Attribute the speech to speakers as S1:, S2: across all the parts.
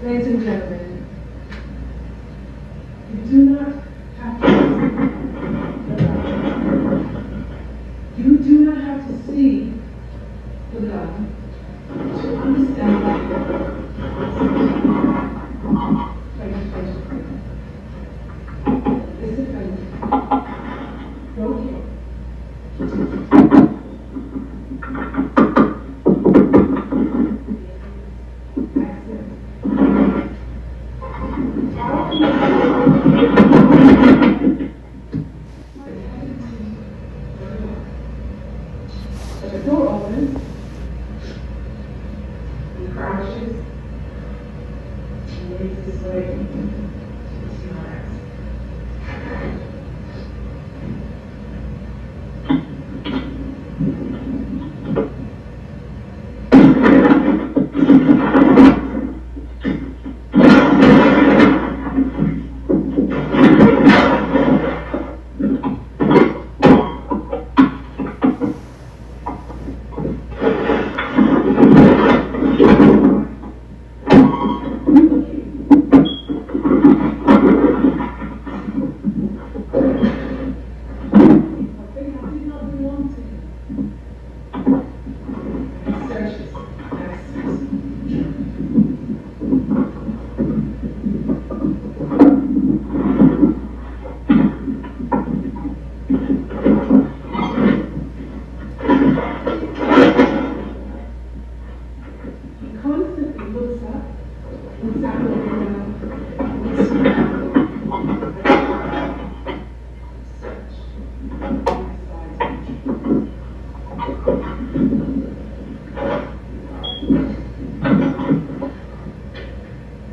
S1: Ladies and gentlemen, you do not have to see. You do not have to see the gun to understand that. This defendant wrote here. The door opens, he crouches, and makes his way to the TRX.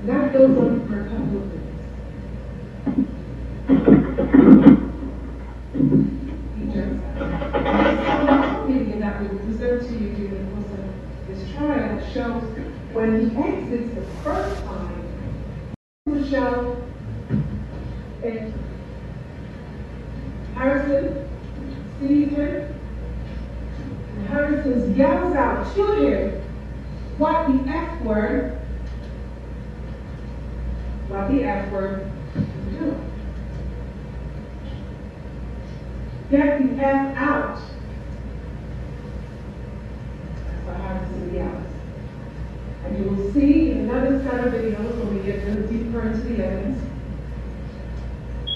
S1: That goes on for a couple of minutes. He jumps out. Something that we presented to you during the course of this trial shows when he exits the first time, Michelle and Harrison sees him, and Harrison yells out to him, "What the F word?" What the F word is doing. Get the F out. That's what Harrison yells. And you will see in another set of videos when we get a little deeper into the evidence,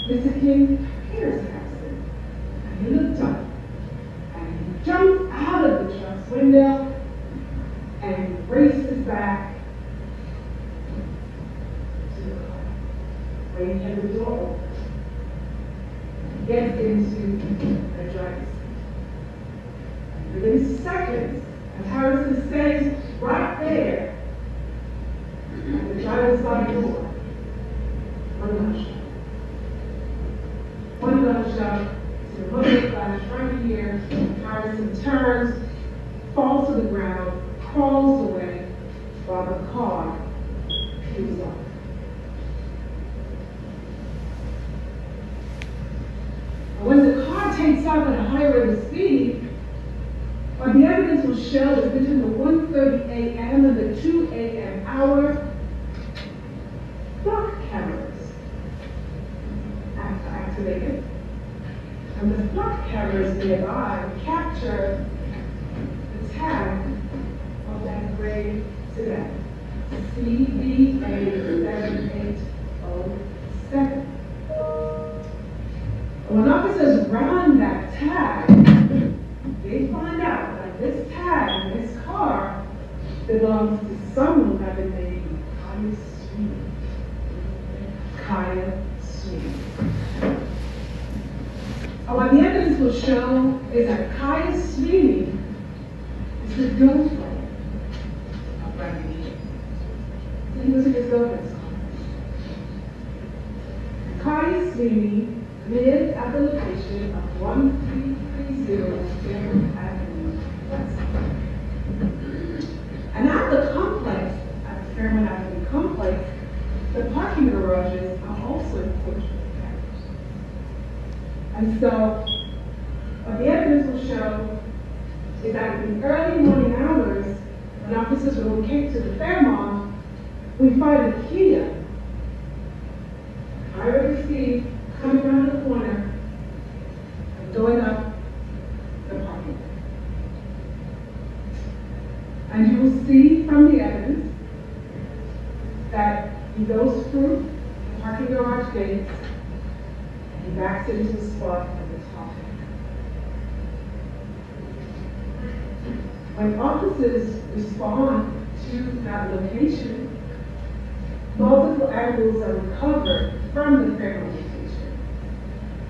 S1: Mr. King hears Harrison, and he looks up, and he jumps out of the truck's window and races back to the car. When he had the door open, he gets into the driver's seat. Within seconds, and Harrison stays right there at the driver's side door. One gunshot to the muzzle flash right here. Harrison turns, falls to the ground, crawls away while the car moves off. When the car takes off at a high rate of speed, what the evidence will show is between the 1:30 a.m. and the 2 a.m. hour, flock cameras activated, and the flock cameras nearby capture the tag of that gray sedan, CB7807. When officers run that tag, they find out that this tag, this car, belongs to someone by the name Kaya Sweeney. What the evidence will show is that Kaya Sweeney is the girlfriend of Randy King. So he was in his girlfriend's car. Kaya Sweeney lived at the location of 1330 Fairmont Avenue West. And at the complex, at the Fairmont Avenue complex, the parking garages are also equipped with cameras. And so, what the evidence will show is that in the early morning hours, when officers were located to the Fairmont, we find a Kia, I already see coming around the corner and going up the parking lot. And you will see from the evidence that he goes through the parking garage gates and he backs into the spot at the top. When officers respond to that location, multiple angles are recovered from the criminal location.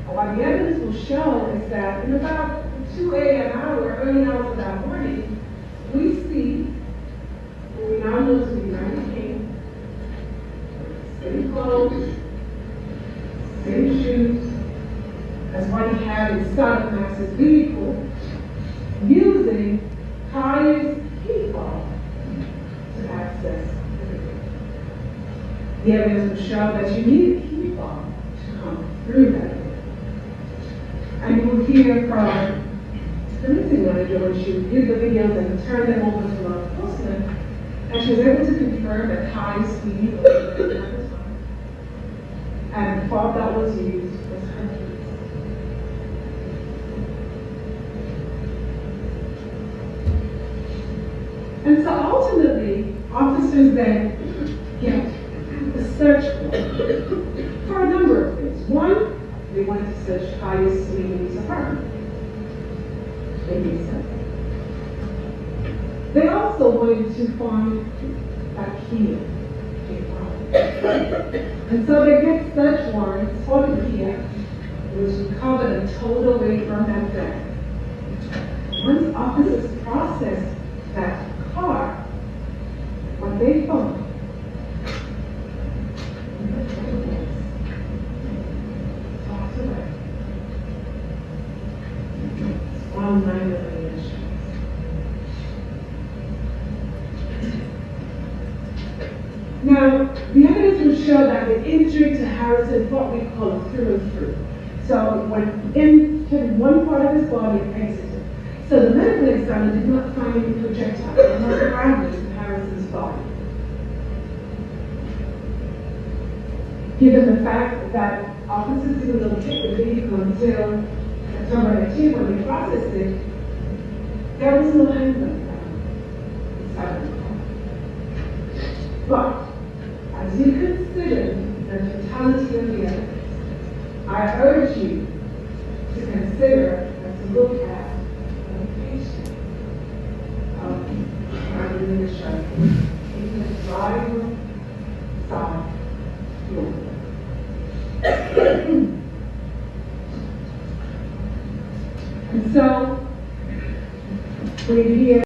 S1: And what the evidence will show is that in about 2 a.m. hour, early hours of that morning, we see what we now know to be Randy King, same clothes, same shoes, as what he had inside of Max's vehicle, using Kaya's key fob to access the vehicle. The evidence will show that you need a key fob to come through that door. And you will hear from the missing manager when she reviewed the videos and turned them over to law enforcement, and she was able to confirm that Kaya's speed was at the time, and the fob that was used was her keys. And so ultimately, officers then get a search warrant for a number of things. One, they wanted to search Kaya's suite in his apartment. They did so. They also wanted to find that Kia. And so they get search warrants for the Kia. It was recovered and towed away from that bag. Once officers processed that car, what they found tossed away. All 9 million insurance. Now, the evidence will show that the injury to Harrison is what we call a through and through. So when in one part of his body it exited. So the medical examiner did not find any projectile or fragments in Harrison's body. Given the fact that officers didn't locate the vehicle until September 18 when they processed it, there was no handgun found inside the car. But as you consider the totality of the evidence, I urge you to consider and to look at the location of the shot in the driver side door. And so, we hear